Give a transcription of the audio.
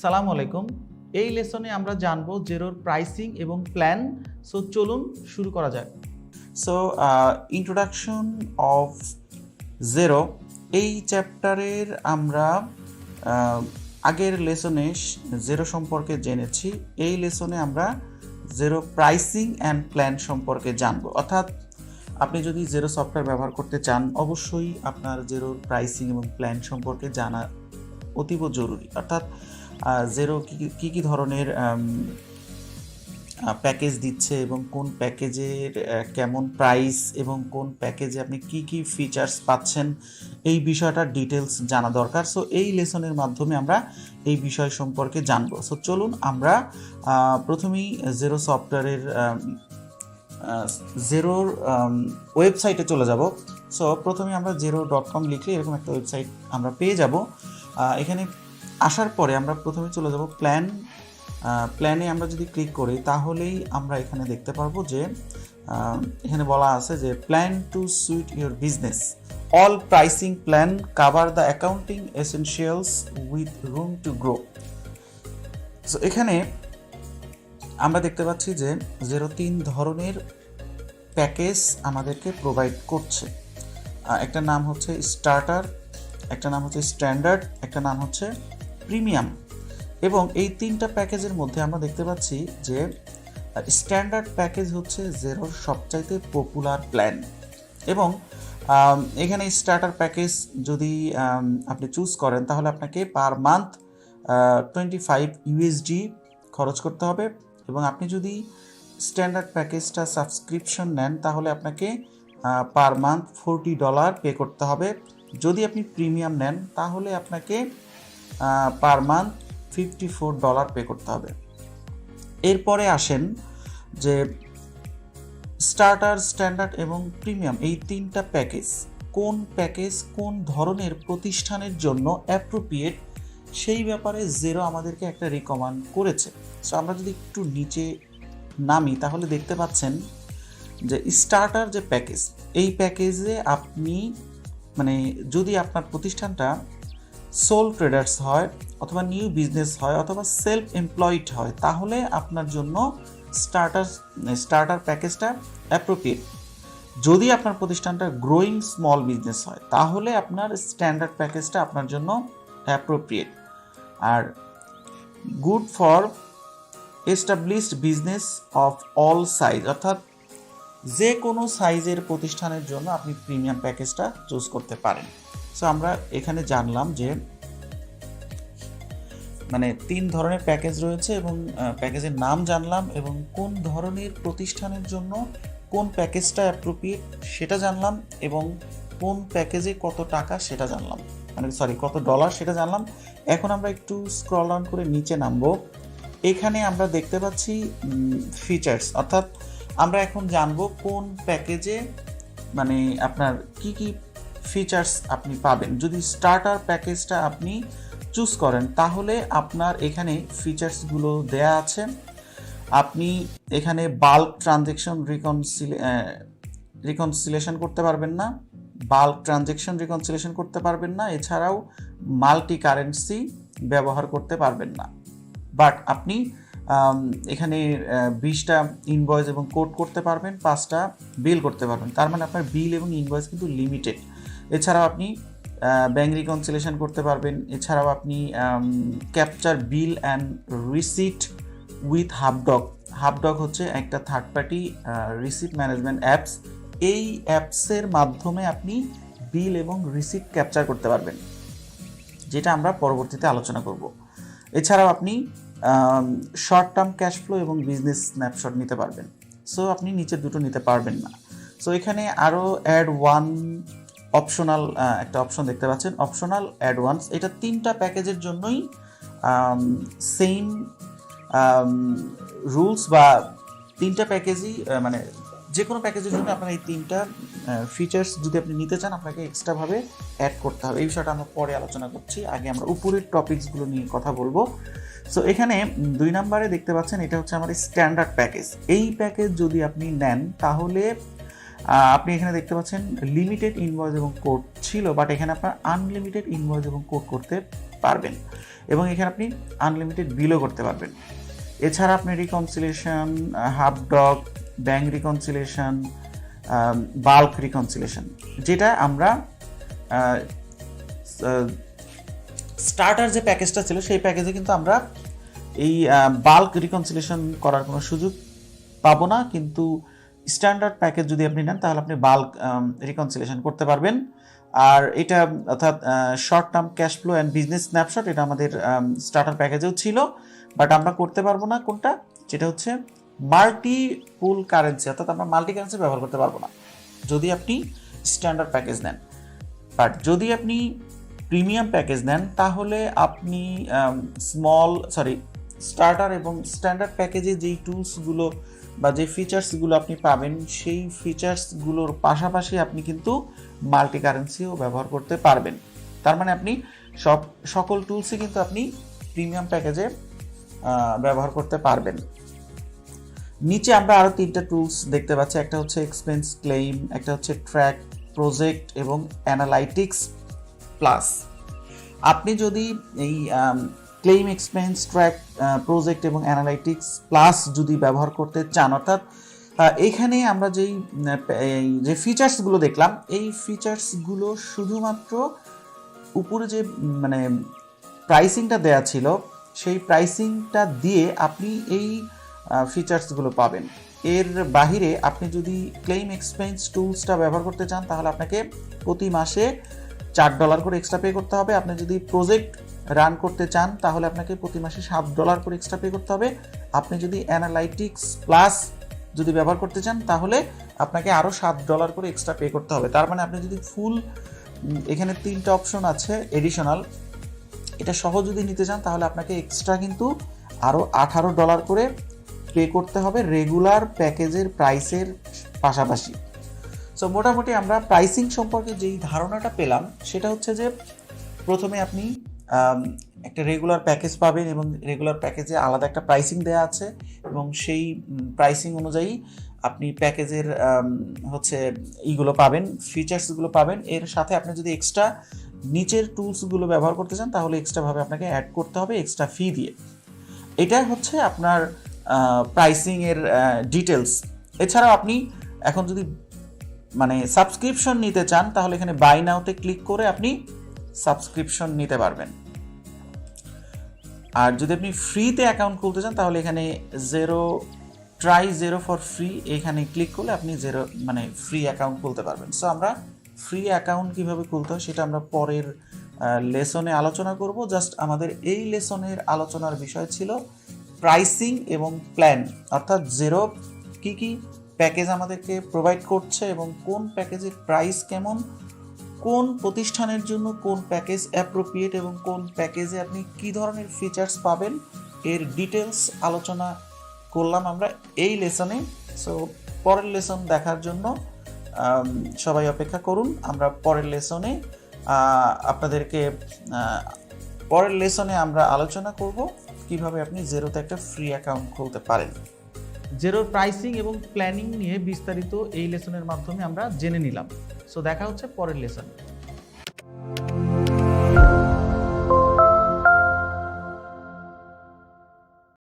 সালাম আলাইকুম। এই লেসনে আমরা জানবো জেরোর প্রাইসিং এবং প্ল্যান। সো চলুন শুরু করা যাক। সো ইন্ট্রোডাকশন অফ জেরো, এই চ্যাপ্টারের আমরা আগের লেসনে জেরো সম্পর্কে জেনেছি। এই লেসনে আমরা জেরো প্রাইসিং অ্যান্ড প্ল্যান সম্পর্কে জানবো। অর্থাৎ আপনি যদি জেরো সফটওয়্যার ব্যবহার করতে চান, অবশ্যই আপনার জেরোর প্রাইসিং এবং প্ল্যান সম্পর্কে জানা অতীব জরুরি। অর্থাৎ জেরো কী ধরনের প্যাকেজ দিচ্ছে এবং কোন প্যাকেজের কেমন প্রাইস এবং কোন প্যাকেজে আপনি কি ফিচার্স পাচ্ছেন, এই বিষয়টার ডিটেলস জানা দরকার। সো এই লেসনের মাধ্যমে আমরা এই বিষয় সম্পর্কে জানবো। সো চলুন আমরা প্রথমেই জেরো সফটওয়্যারের জেরোর ওয়েবসাইটে চলে যাব। সো প্রথমে আমরা xero.com লিখলে এরকম একটা ওয়েবসাইট আমরা পেয়ে যাব। এখানে আসার পরে আমরা প্রথমে চলে যাব প্ল্যানে আমরা যদি ক্লিক করি তাহলেই আমরা এখানে দেখতে পারবো যে এখানে বলা আছে যে plan to suit your business, all pricing plan cover the accounting essentials with room to grow. So এখানে আমরা দেখতে পাচ্ছি যে জেরো 3 ধরনের প্যাকেজ আমাদেরকে প্রোভাইড করছে। একটা নাম হচ্ছে স্টার্টার, একটা নাম হচ্ছে স্ট্যান্ডার্ড, একটা নাম হচ্ছে প্রিমিয়াম। এবং এই 3টা প্যাকেজের মধ্যে আমরা দেখতে পাচ্ছি যে স্ট্যান্ডার্ড প্যাকেজ হচ্ছে জেরোর সবচাইতে পপুলার প্ল্যান। এবং এখানে স্টার্টার প্যাকেজ যদি আপনি চুজ করেন তাহলে আপনাকে পার মান্থ 25 USD খরচ করতে হবে। এবং আপনি যদি স্ট্যান্ডার্ড প্যাকেজটা সাবস্ক্রিপশন নেন তাহলে আপনাকে পার মান্থ $40 পে করতে হবে। যদি আপনি প্রিমিয়াম নেন তাহলে আপনাকে পার মান্থ $54 পে করতে হবে। এরপরে আসেন যে স্টার্টার, স্ট্যান্ডার্ড এবং প্রিমিয়াম, এই 3টা প্যাকেজ কোন ধরনের প্রতিষ্ঠানের জন্য অ্যাপ্রোপ্রিয়েট সেই ব্যাপারে জেরো আমাদেরকে একটা রিকমেন্ড করেছে। সো আমরা যদি একটু নিচে নামি তাহলে দেখতে পাচ্ছেন যে স্টার্টার যে প্যাকেজ, এই প্যাকেজে আপনি যদি আপনার প্রতিষ্ঠানটা সোল ট্রেডার্স হয় অথবা নিউ বিজনেস হয় অথবা সেলফ এমপ্লয়েড হয় তাহলে আপনার জন্য স্টার্টার প্যাকেজটা অ্যাপ্রোপ্রিয়েট। যদি আপনার প্রতিষ্ঠানটা গ্রোয়িং স্মল বিজনেস হয় তাহলে আপনার স্ট্যান্ডার্ড প্যাকেজটা আপনার জন্য অ্যাপ্রোপ্রিয়েট। আর good for established business of all size, অর্থাৎ যে কোনো সাইজের প্রতিষ্ঠানের জন্য আপনি প্রিমিয়াম প্যাকেজটা চুজ করতে পারেন। সো আমরা এখানে জানলাম যে 3 ধরনের প্যাকেজ রয়েছে এবং প্যাকেজের নাম জানলাম এবং কোন ধরনের প্রতিষ্ঠানের জন্য কোন প্যাকেজটা অ্যাপ্রোপ্রিয়েট সেটা জানলাম এবং কোন প্যাকেজে কত টাকা সেটা জানলাম, কত ডলার সেটা জানলাম। এখন আমরা একটু স্ক্রল ডাউন করে নিচে নামবো। এখানে আমরা দেখতে পাচ্ছি ফিচার্স, অর্থাৎ আমরা এখন জানবো কোন প্যাকেজে আপনার কি ফিচার্স আপনি পাবেন। যদি স্টার্টার প্যাকেজটা আপনি চুজ করেন তাহলে আপনার এখানে ফিচার্সগুলো দেয়া আছে। আপনি এখানে বাল্ক ট্রানজ্যাকশন রিকনসিলেশন করতে পারবেন না, এছাড়াও মাল্টি কারেন্সি ব্যবহার করতে পারবেন না। বাট আপনি এখানে 20টা ইনভয়েস এবং কোড করতে পারবেন, 5টা বিল করতে পারবেন। তার মানে আপনার বিল এবং ইনভয়েস কিন্তু লিমিটেড। এছাড়াও আপনি ব্যাঙ্ক রিকনসিলেশন করতে পারবেন। এছাড়াও আপনি capture bill and receipt with Hubdoc হচ্ছে একটা third party receipt management apps. এই অ্যাপসের মাধ্যমে আপনি বিল এবং রিসিট ক্যাপচার করতে পারবেন, যেটা আমরা পরবর্তীতে আলোচনা করব। এছাড়াও আপনি শর্ট টার্ম ক্যাশ ফ্লো এবং বিজনেস স্ন্যাপশট নিতে পারবেন। সো আপনি নিচের দুটো নিতে পারবেন না। সো এখানে আরও অ্যাড ওয়ান অপশনাল একটা অপশন দেখতে পাচ্ছেন, অপশনাল অ্যাডভান্স। এটা 3টা প্যাকেজের জন্যই সেম রুলস বা 3টা প্যাকেজই যে কোনো প্যাকেজের জন্য আপনার এই 3টা ফিচার্স যদি আপনি নিতে চান আপনাকে এক্সট্রাভাবে অ্যাড করতে হবে। এই বিষয়টা আমরা পরে আলোচনা করছি, আগে আমরা উপরের টপিকসগুলো নিয়ে কথা বলবো। সো এখানে 2 নম্বরে দেখতে পাচ্ছেন এটা হচ্ছে আমার স্ট্যান্ডার্ড প্যাকেজ। এই প্যাকেজ যদি আপনি নেন তাহলে আপনি এখানে দেখতে পাচ্ছেন লিমিটেড ইনভয়েস এবং কোড ছিল, বাট এখানে আপনার আনলিমিটেড ইনভয়েস এবং কোড করতে পারবেন এবং এখানে আপনি আনলিমিটেড বিলও করতে পারবেন। এছাড়া আপনি reconciliation, half doc, bank reconciliation, bulk reconciliation, যেটা আমরা স্টার্টার যে প্যাকেজটা ছিল সেই প্যাকেজে কিন্তু আমরা এই বাল্ক রিকনসিলিয়েশন করার কোনো সুযোগ পাবো না, কিন্তু স্ট্যান্ডার্ড প্যাকেজ যদি আপনি নেন তাহলে আপনি বাল্ক রিকনসিলিয়েশন করতে পারবেন। আর এটা অর্থাৎ short term cash flow and business snapshot, এটা আমাদের স্টার্টার প্যাকেজেও ছিল, বাট আমরা করতে পারবো না কোনটা, যেটা হচ্ছে মাল্টিপুল কারেন্সি, অর্থাৎ আমরা মাল্টি কারেন্সি ব্যবহার করতে পারবো না যদি আপনি স্ট্যান্ডার্ড প্যাকেজ নেন। বাট যদি আপনি প্রিমিয়াম প্যাকেজ নেন তাহলে আপনি স্টার্টার এবং স্ট্যান্ডার্ড প্যাকেজে যেই টুলসগুলো বা যে ফিচার্সগুলো আপনি পাবেন সেই ফিচার্সগুলোর পাশাপাশি আপনি কিন্তু মাল্টি কারেন্সিও ব্যবহার করতে পারবেন। তার মানে আপনি সকল টুলসই কিন্তু আপনি প্রিমিয়াম প্যাকেজে ব্যবহার করতে পারবেন। নিচে আমরা আরও 3টা টুলস দেখতে পাচ্ছি, একটা হচ্ছে এক্সপেন্স ক্লেইম, একটা হচ্ছে ট্র্যাক, প্রজেক্ট এবং অ্যানালাইটিক্স প্লাস। আপনি যদি এই ক্লেইম, এক্সপেন্স, ট্র্যাক, প্রজেক্ট এবং অ্যানালাইটিক্স প্লাস যদি ব্যবহার করতে চান, অর্থাৎ এইখানে আমরা যে ফিচার্সগুলো দেখলাম এই ফিচার্সগুলো শুধুমাত্র উপরে যে মানে প্রাইসিংটা দেয়া ছিল সেই প্রাইসিংটা দিয়ে আপনি এই ফিচার্সগুলো পাবেন। এর বাহিরে আপনি যদি ক্লেইম এক্সপেন্স টুলসটা ব্যবহার করতে চান তাহলে আপনাকে প্রতি মাসে $4 করে এক্সট্রা পে করতে হবে। আপনি যদি প্রজেক্ট রান করতে চান তাহলে আপনাকে প্রতি মাসে $7 করে এক্সট্রা পে করতে হবে। আপনি যদি অ্যানালাইটিক্স প্লাস যদি ব্যবহার করতে চান তাহলে আপনাকে আরও $7 করে এক্সট্রা পে করতে হবে। তার মানে আপনি যদি ফুল, এখানে 3টা অপশন আছে এডিশনাল, এটা সহ যদি নিতে চান তাহলে আপনাকে এক্সট্রা কিন্তু আরও $18 করে পে করতে হবে রেগুলার প্যাকেজের প্রাইসের পাশাপাশি। সো মোটামুটি আমরা প্রাইসিং সম্পর্কে যেই ধারণাটা পেলাম সেটা হচ্ছে যে প্রথমে আপনি একটা রেগুলার প্যাকেজ পাবেন এবং রেগুলার প্যাকেজে আলাদা একটা প্রাইসিং দেওয়া আছে এবং সেই প্রাইসিং অনুযায়ী আপনি প্যাকেজের এইগুলো পাবেন, ফিচার্সগুলো পাবেন। এর সাথে আপনি যদি এক্সট্রা নিচের টুলসগুলো ব্যবহার করতে চান তাহলে এক্সট্রাভাবে আপনাকে অ্যাড করতে হবে এক্সট্রা ফি দিয়ে। এটা হচ্ছে আপনার প্রাইসিংয়ের ডিটেলস। এছাড়াও আপনি এখন যদি সাবস্ক্রিপশন নিতে চান তাহলে এখানে বাই নাওতে ক্লিক করে আপনি সাবস্ক্রিপশন নিতে পারবেন। আর যদি আপনি ফ্রিতে অ্যাকাউন্ট খুলতে চান তাহলে এখানে ট্রাই Xero ফর ফ্রি, এখানে ক্লিক করলে আপনি ফ্রি অ্যাকাউন্ট খুলতে পারবেন। সো আমরা ফ্রি অ্যাকাউন্ট কীভাবে খুলতে হয় সেটা আমরা পরের লেসনে আলোচনা করব। জাস্ট আমাদের এই লেসনের আলোচনার বিষয় ছিল প্রাইসিং এবং প্ল্যান, অর্থাৎ Xero কী কী প্যাকেজ আমাদেরকে প্রোভাইড করছে এবং কোন প্যাকেজের প্রাইস কেমন, কোন প্রতিষ্ঠানের জন্য কোন প্যাকেজ অ্যাপ্রোপ্রিয়েট এবং কোন প্যাকেজে আপনি কী ধরনের ফিচার্স পাবেন এর ডিটেলস আলোচনা করলাম আমরা এই লেসনে। সো পরের লেসন দেখার জন্য সবাই অপেক্ষা করুন। আমরা পরের লেসনে আমরা আলোচনা করব কিভাবে আপনি Xeroতে একটা ফ্রি অ্যাকাউন্ট খুলতে পারেন। Xeroর প্রাইসিং এবং প্ল্যানিং নিয়ে বিস্তারিত এই লেসনের মাধ্যমে আমরা জেনে নিলাম। সো দেখা হচ্ছে পরের লেসনে।